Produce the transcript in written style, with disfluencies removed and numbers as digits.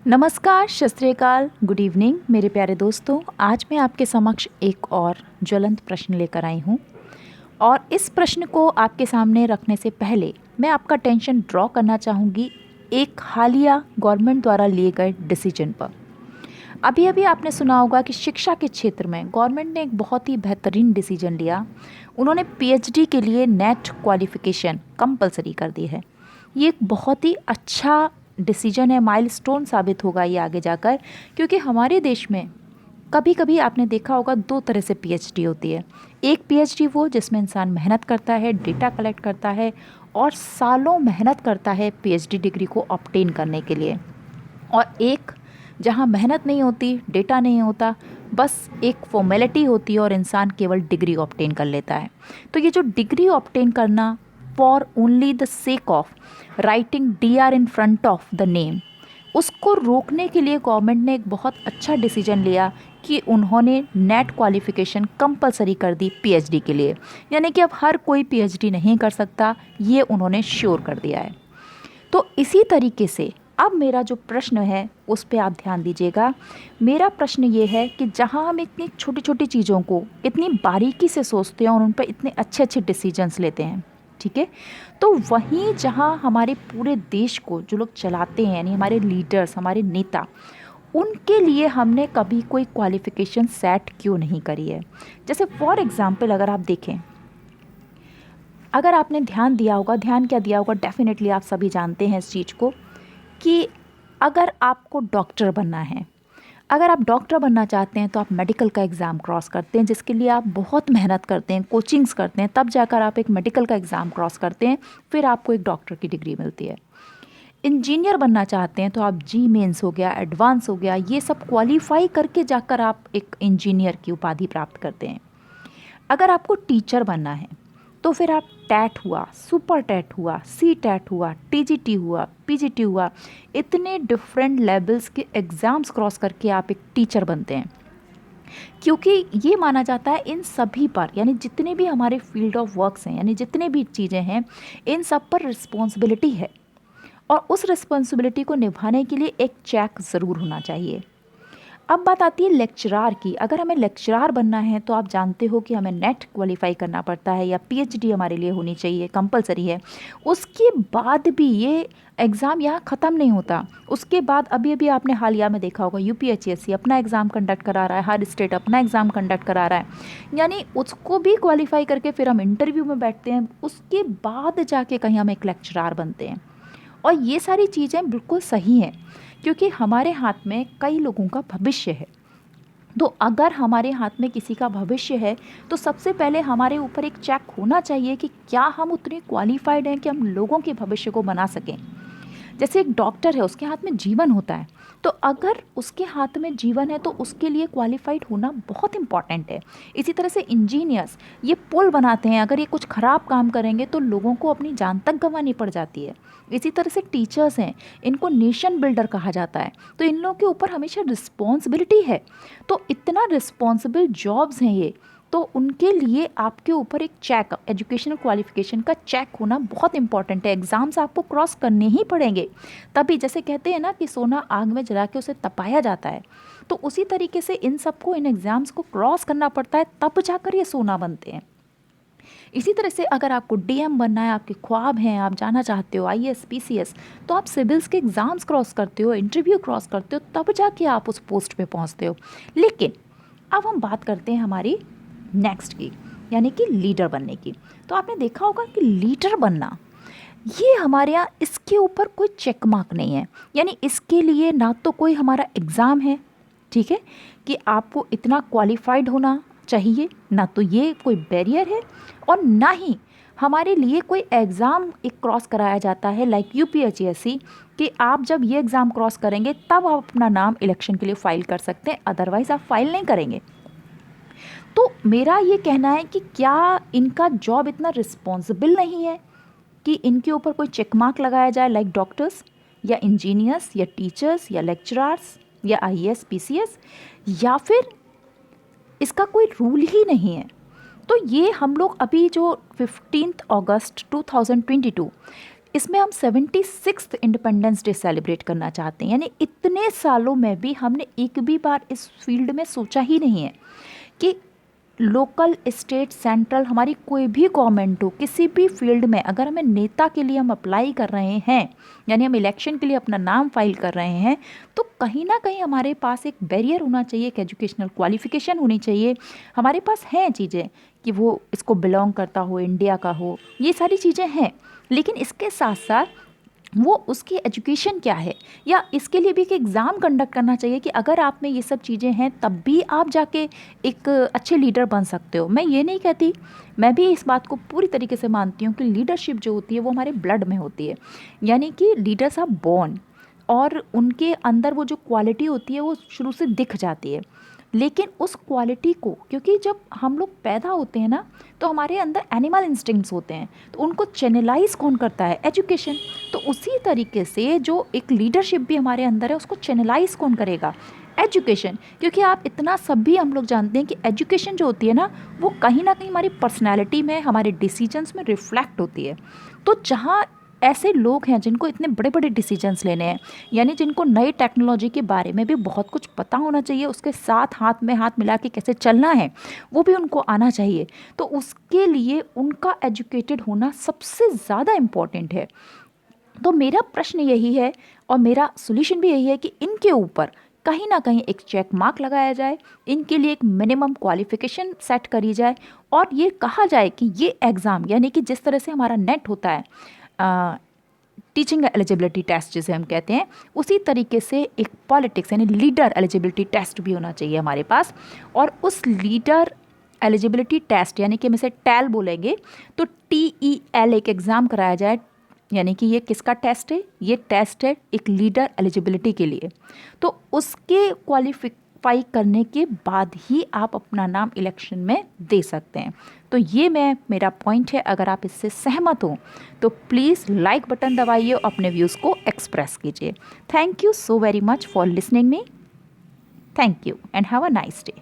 नमस्कार, सत श्री अकाल, गुड इवनिंग मेरे प्यारे दोस्तों। आज मैं आपके समक्ष एक और ज्वलंत प्रश्न लेकर आई हूँ और इस प्रश्न को आपके सामने रखने से पहले मैं आपका टेंशन ड्रॉ करना चाहूँगी एक हालिया गवर्नमेंट द्वारा लिए गए डिसीजन पर। अभी अभी आपने सुना होगा कि शिक्षा के क्षेत्र में गवर्नमेंट ने एक बहुत ही बेहतरीन डिसीजन लिया। उन्होंने पीएचडी के लिए नेट क्वालिफ़िकेशन कंपलसरी कर दी है। ये एक बहुत ही अच्छा डिसीजन है, माइलस्टोन साबित होगा ये आगे जाकर, क्योंकि हमारे देश में कभी कभी आपने देखा होगा दो तरह से पीएचडी होती है। एक पीएचडी वो जिसमें इंसान मेहनत करता है, डेटा कलेक्ट करता है और सालों मेहनत करता है पीएचडी डिग्री को ऑब्टेन करने के लिए, और एक जहाँ मेहनत नहीं होती, डेटा नहीं होता, बस एक फॉर्मेलिटी होती है और इंसान केवल डिग्री ऑब्टेन कर लेता है। तो ये जो डिग्री ऑब्टेन करना for only the sake of writing DR in front of the name, उसको रोकने के लिए गवर्नमेंट ने एक बहुत अच्छा डिसीजन लिया कि उन्होंने नेट क्वालिफ़िकेशन कंपलसरी कर दी पीएचडी के लिए। यानी कि अब हर कोई पीएचडी नहीं कर सकता, ये उन्होंने श्योर कर दिया है। तो इसी तरीके से अब मेरा जो प्रश्न है उस पर आप ध्यान दीजिएगा। मेरा प्रश्न ये है कि जहाँ हम इतनी छोटी छोटी चीज़ों को इतनी बारीकी से सोचते हैं और उन पर इतने अच्छे अच्छे डिसीजंस लेते हैं, ठीक है, तो वहीं जहाँ हमारे पूरे देश को जो लोग चलाते हैं, यानी हमारे लीडर्स, हमारे नेता, उनके लिए हमने कभी कोई क्वालिफ़िकेशन सेट क्यों नहीं करी है। जैसे फॉर एग्ज़ाम्पल अगर आप देखें, अगर आपने ध्यान दिया होगा, ध्यान क्या दिया होगा, डेफिनेटली आप सभी जानते हैं इस चीज़ को कि अगर आपको डॉक्टर बनना है, अगर आप डॉक्टर बनना चाहते हैं तो आप मेडिकल का एग्ज़ाम क्रॉस करते हैं, जिसके लिए आप बहुत मेहनत करते हैं, कोचिंग्स करते हैं, तब जाकर आप एक मेडिकल का एग्ज़ाम क्रॉस करते हैं, फिर आपको एक डॉक्टर की डिग्री मिलती है। इंजीनियर बनना चाहते हैं तो आप जी मेंस हो गया, एडवांस हो गया, ये सब क्वालिफाई करके जाकर आप एक इंजीनियर की उपाधि प्राप्त करते हैं। अगर आपको टीचर बनना है तो फिर आप टैट हुआ, सुपर टैट हुआ, सी टैट हुआ, टीजीटी हुआ, पीजीटी हुआ, इतने डिफरेंट लेवल्स के एग्ज़ाम्स क्रॉस करके आप एक टीचर बनते हैं। क्योंकि ये माना जाता है इन सभी पर, यानी जितने भी हमारे फील्ड ऑफ वर्क्स हैं, यानी जितने भी चीज़ें हैं, इन सब पर रिस्पॉन्सिबिलिटी है और उस रिस्पॉन्सिबिलिटी को निभाने के लिए एक चेक ज़रूर होना चाहिए। अब बात आती है लेक्चरार की। अगर हमें लेक्चरार बनना है तो आप जानते हो कि हमें नेट क्वालिफाई करना पड़ता है या पीएचडी हमारे लिए होनी चाहिए, कंपलसरी है। उसके बाद भी ये एग्ज़ाम यहाँ ख़त्म नहीं होता। उसके बाद अभी अभी आपने हालिया में देखा होगा यूपीएचएससी अपना एग्ज़ाम कंडक्ट करा रहा है, हर स्टेट अपना एग्ज़ाम कंडक्ट करा रहा है, यानी उसको भी क्वालिफाई करके फिर हम इंटरव्यू में बैठते हैं, उसके बाद जाके कहीं हम एक लेक्चरार बनते हैं। और ये सारी चीज़ें बिल्कुल सही हैं, क्योंकि हमारे हाथ में कई लोगों का भविष्य है। तो अगर हमारे हाथ में किसी का भविष्य है तो सबसे पहले हमारे ऊपर एक चेक होना चाहिए कि क्या हम उतने क्वालिफाइड हैं कि हम लोगों के भविष्य को बना सकें। जैसे एक डॉक्टर है, उसके हाथ में जीवन होता है, तो अगर उसके हाथ में जीवन है तो उसके लिए क्वालिफाइड होना बहुत इंपॉर्टेंट है। इसी तरह से इंजीनियर्स ये पुल बनाते हैं, अगर ये कुछ ख़राब काम करेंगे तो लोगों को अपनी जान तक गंवानी पड़ जाती है। इसी तरह से टीचर्स हैं, इनको नेशन बिल्डर कहा जाता है, तो इन लोगों के ऊपर हमेशा रिस्पॉन्सिबिलिटी है। तो इतना रिस्पॉन्सिबल जॉब्स हैं ये, तो उनके लिए आपके ऊपर एक चेक, एजुकेशनल क्वालिफिकेशन का चेक होना बहुत इंपॉर्टेंट है। एग्ज़ाम्स आपको क्रॉस करने ही पड़ेंगे, तभी जैसे कहते हैं ना कि सोना आग में जला के उसे तपाया जाता है, तो उसी तरीके से इन सबको, इन एग्ज़ाम्स को क्रॉस करना पड़ता है, तब जाकर ये सोना बनते हैं। इसी तरह से अगर आपको डीएम बनना है, आपके ख्वाब हैं, आप जाना चाहते हो आईएएस पीसीएस, तो आप सिविल्स के एग्ज़ाम्स क्रॉस करते हो, इंटरव्यू क्रॉस करते हो, तब जाके आप उस पोस्ट पे पहुंचते हो। लेकिन अब हम बात करते हैं हमारी नेक्स्ट की, यानी कि लीडर बनने की। तो आपने देखा होगा कि लीडर बनना, ये हमारे यहाँ इसके ऊपर कोई चेक मार्क नहीं है, यानी इसके लिए ना तो कोई हमारा एग्ज़ाम है, ठीक है, कि आपको इतना क्वालिफाइड होना चाहिए, ना तो ये कोई बैरियर है, और ना ही हमारे लिए कोई एग्ज़ाम एक क्रॉस कराया जाता है लाइक यूपीएचएससी, कि आप जब ये एग्ज़ाम क्रॉस करेंगे तब आप अपना नाम इलेक्शन के लिए फ़ाइल कर सकते हैं, अदरवाइज़ आप फाइल नहीं करेंगे। तो मेरा ये कहना है कि क्या इनका जॉब इतना रिस्पॉन्सिबल नहीं है कि इनके ऊपर कोई चेक मार्क लगाया जाए, लाइक डॉक्टर्स या इंजीनियर्स या टीचर्स या लेक्चरर्स या आईएएस पीसीएस, या फिर इसका कोई रूल ही नहीं है। तो ये हम लोग अभी जो 15 अगस्त 2022 इसमें हम 76th इंडिपेंडेंस डे सेलिब्रेट करना चाहते हैं। यानी इतने सालों में भी हमने एक भी बार इस फील्ड में सोचा ही नहीं है कि लोकल, स्टेट, सेंट्रल, हमारी कोई भी गवर्नमेंट हो, किसी भी फील्ड में अगर हमें नेता के लिए हम अप्लाई कर रहे हैं, यानी हम इलेक्शन के लिए अपना नाम फाइल कर रहे हैं, तो कहीं ना कहीं हमारे पास एक बैरियर होना चाहिए, एक एजुकेशनल क्वालिफिकेशन होनी चाहिए। हमारे पास हैं चीज़ें कि वो इसको बिलोंग करता हो, इंडिया का हो, ये सारी चीज़ें हैं, लेकिन इसके साथ साथ वो उसकी एजुकेशन क्या है, या इसके लिए भी एक एग्ज़ाम कंडक्ट करना चाहिए कि अगर आप में ये सब चीज़ें हैं तब भी आप जाके एक अच्छे लीडर बन सकते हो। मैं ये नहीं कहती, मैं भी इस बात को पूरी तरीके से मानती हूँ कि लीडरशिप जो होती है वो हमारे ब्लड में होती है, यानी कि लीडर्स आर बॉर्न और उनके अंदर वो जो क्वालिटी होती है वो शुरू से दिख जाती है। लेकिन उस क्वालिटी को, क्योंकि जब हम लोग पैदा होते हैं ना, तो हमारे अंदर एनिमल इंस्टिंक्ट्स होते हैं, तो उनको चैनलाइज कौन करता है? एजुकेशन। तो उसी तरीके से जो एक लीडरशिप भी हमारे अंदर है उसको चैनलाइज कौन करेगा? एजुकेशन। क्योंकि आप इतना सब भी हम लोग जानते हैं कि एजुकेशन जो होती है ना, वो कहीं ना कहीं हमारी पर्सनैलिटी में, हमारे डिसीजंस में रिफ्लेक्ट होती है। तो जहाँ ऐसे लोग हैं जिनको इतने बड़े बड़े डिसीजंस लेने हैं, यानी जिनको नई टेक्नोलॉजी के बारे में भी बहुत कुछ पता होना चाहिए, उसके साथ हाथ में हाथ मिला के कैसे चलना है वो भी उनको आना चाहिए, तो उसके लिए उनका एजुकेटेड होना सबसे ज़्यादा इम्पॉर्टेंट है। तो मेरा प्रश्न यही है और मेरा सोल्यूशन भी यही है कि इनके ऊपर कहीं ना कहीं एक चेक मार्क लगाया जाए, इनके लिए एक मिनिमम क्वालिफिकेशन सेट करी जाए, और ये कहा जाए कि ये एग्ज़ाम, यानी कि जिस तरह से हमारा नेट होता है, टीचिंग एलिजिबिलिटी टेस्ट जिसे हम कहते हैं, उसी तरीके से एक पॉलिटिक्स यानी लीडर एलिजिबिलिटी टेस्ट भी होना चाहिए हमारे पास। और उस लीडर एलिजिबिलिटी टेस्ट, यानी कि हम इसे टैल बोलेंगे, तो TEL एक एग्ज़ाम कराया जाए। यानी कि ये किसका टेस्ट है? ये टेस्ट है एक लीडर एलिजिबिलिटी के लिए। तो उसके क्वालिफाई करने के बाद ही आप अपना नाम इलेक्शन में दे सकते हैं। तो ये मेरा पॉइंट है। अगर आप इससे सहमत हो तो प्लीज़ लाइक बटन दबाइए और अपने व्यूज़ को एक्सप्रेस कीजिए। Thank you so very much for listening me. Thank you and have a nice day.